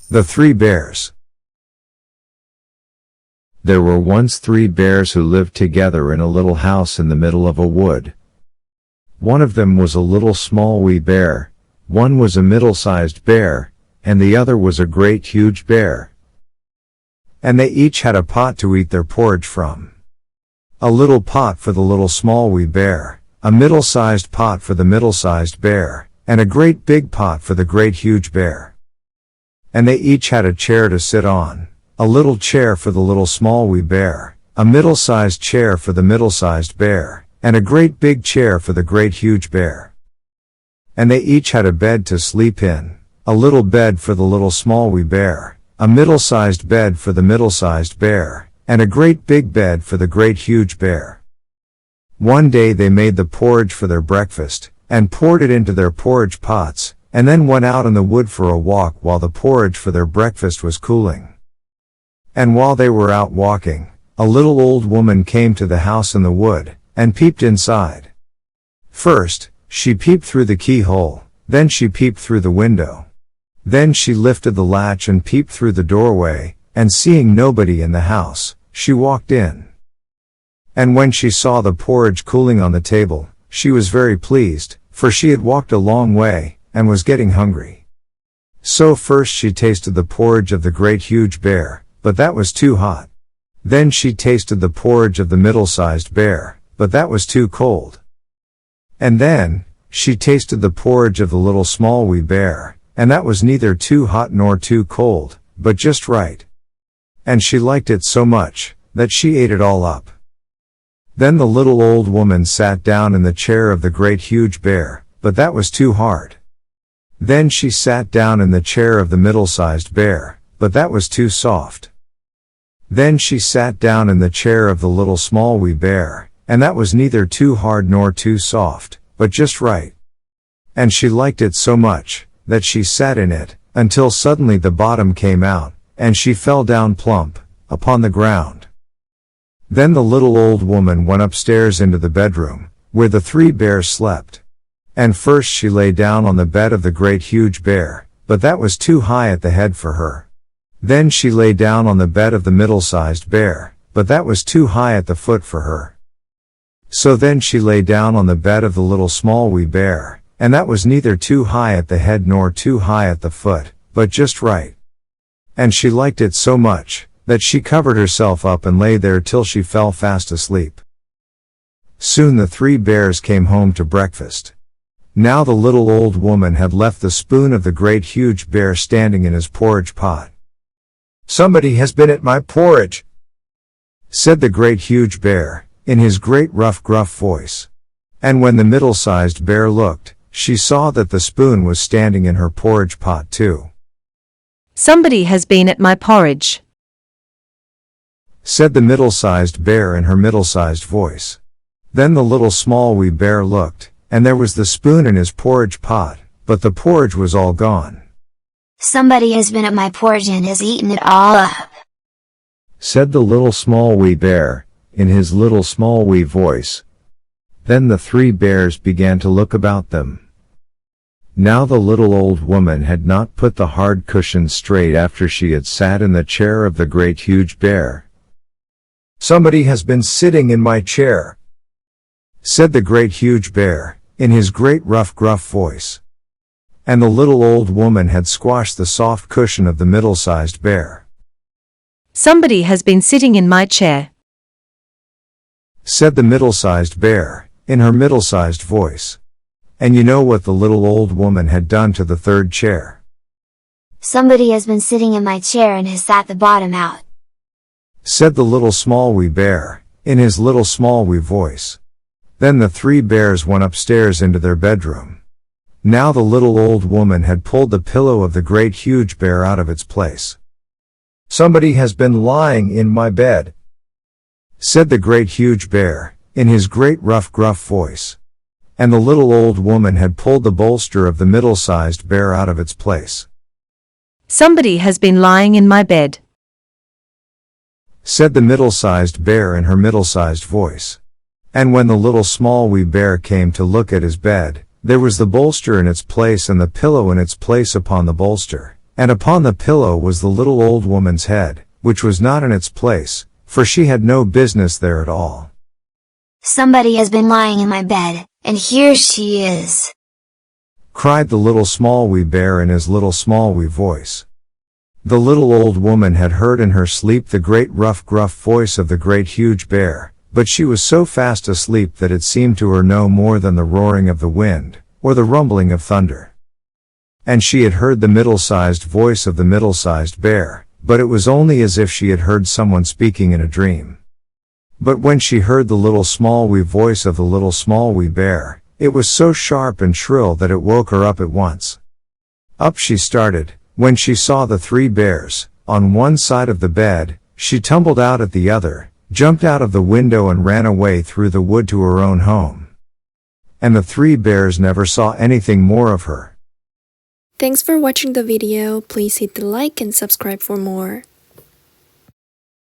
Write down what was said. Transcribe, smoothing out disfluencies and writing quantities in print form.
The Three Bears. There were once 3 bears who lived together in a little house in the middle of a wood. One of them was a little small wee bear, one was a middle-sized bear, and the other was a great huge bear. And they each had a pot to eat their porridge from. A little pot for the little small wee bear, a middle-sized pot for the middle-sized bear, and a great big pot for the great huge bear. And they each had a chair to sit on, a little chair for the little small wee bear, a middle-sized chair for the middle-sized bear, and a great big chair for the great huge bear. And they each had a bed to sleep in, a little bed for the little small wee bear, a middle-sized bed for the middle-sized bear, and a great big bed for the great huge bear. One day they made the porridge for their breakfast, and poured it into their porridge pots, and then went out in the wood for a walk while the porridge for their breakfast was cooling. And while they were out walking, a little old woman came to the house in the wood, and peeped inside. First, she peeped through the keyhole, then she peeped through the window. Then she lifted the latch and peeped through the doorway, and seeing nobody in the house, she walked in. And when she saw the porridge cooling on the table, she was very pleased, for she had walked a long way, and was getting hungry. So first she tasted the porridge of the great huge bear, but that was too hot. Then she tasted the porridge of the middle-sized bear, but that was too cold. And then, she tasted the porridge of the little small wee bear, and that was neither too hot nor too cold, but just right. And she liked it so much, that she ate it all up. Then the little old woman sat down in the chair of the great huge bear, but that was too hard. Then she sat down in the chair of the middle-sized bear, but that was too soft. Then she sat down in the chair of the little small wee bear, and that was neither too hard nor too soft, but just right. And she liked it so much, that she sat in it, until suddenly the bottom came out, and she fell down plump, upon the ground. Then the little old woman went upstairs into the bedroom, where the 3 bears slept. And first she lay down on the bed of the great huge bear, but that was too high at the head for her. Then she lay down on the bed of the middle-sized bear, but that was too high at the foot for her. So then she lay down on the bed of the little small wee bear, and that was neither too high at the head nor too high at the foot, but just right. And she liked it so much, that she covered herself up and lay there till she fell fast asleep. Soon the 3 bears came home to breakfast. Now the little old woman had left the spoon of the great huge bear standing in his porridge pot. "Somebody has been at my porridge," said the great huge bear, in his great rough gruff voice. And when the middle-sized bear looked, she saw that the spoon was standing in her porridge pot too. "Somebody has been at my porridge," said the middle-sized bear in her middle-sized voice. Then the little small wee bear looked, and there was the spoon in his porridge pot, but the porridge was all gone. "Somebody has been at my porridge and has eaten it all up," said the little small wee bear, in his little small wee voice. Then the 3 bears began to look about them. Now the little old woman had not put the hard cushion straight after she had sat in the chair of the great huge bear. "Somebody has been sitting in my chair," said the great huge bear, in his great rough gruff voice. And the little old woman had squashed the soft cushion of the middle-sized bear. "Somebody has been sitting in my chair," said the middle-sized bear, in her middle-sized voice. And you know what the little old woman had done to the 3rd chair? "Somebody has been sitting in my chair and has sat the bottom out," said the little small wee bear, in his little small wee voice. Then the 3 bears went upstairs into their bedroom. Now the little old woman had pulled the pillow of the great huge bear out of its place. "Somebody has been lying in my bed," said the great huge bear, in his great rough gruff voice. And the little old woman had pulled the bolster of the middle-sized bear out of its place. "Somebody has been lying in my bed," said the middle-sized bear in her middle-sized voice. And when the little small wee bear came to look at his bed, there was the bolster in its place and the pillow in its place upon the bolster, And upon the pillow was the little old woman's head, which was not in its place, for she had no business there at all. Somebody has been lying in my bed, and here she is!" cried the little small wee bear in his little small wee voice. The little old woman had heard in her sleep the great rough gruff voice of the great huge bear, but she was so fast asleep that it seemed to her no more than the roaring of the wind, or the rumbling of thunder. And she had heard the middle-sized voice of the middle-sized bear, but it was only as if she had heard someone speaking in a dream. But when she heard the little small wee voice of the little small wee bear, it was so sharp and shrill that it woke her up at once. Up she started. When she saw the three bears, on one side of the bed, she tumbled out at the other, jumped out of the window and ran away through the wood to her own home. And the three bears never saw anything more of her. Thanks for watching the video. Please hit the like and subscribe for more.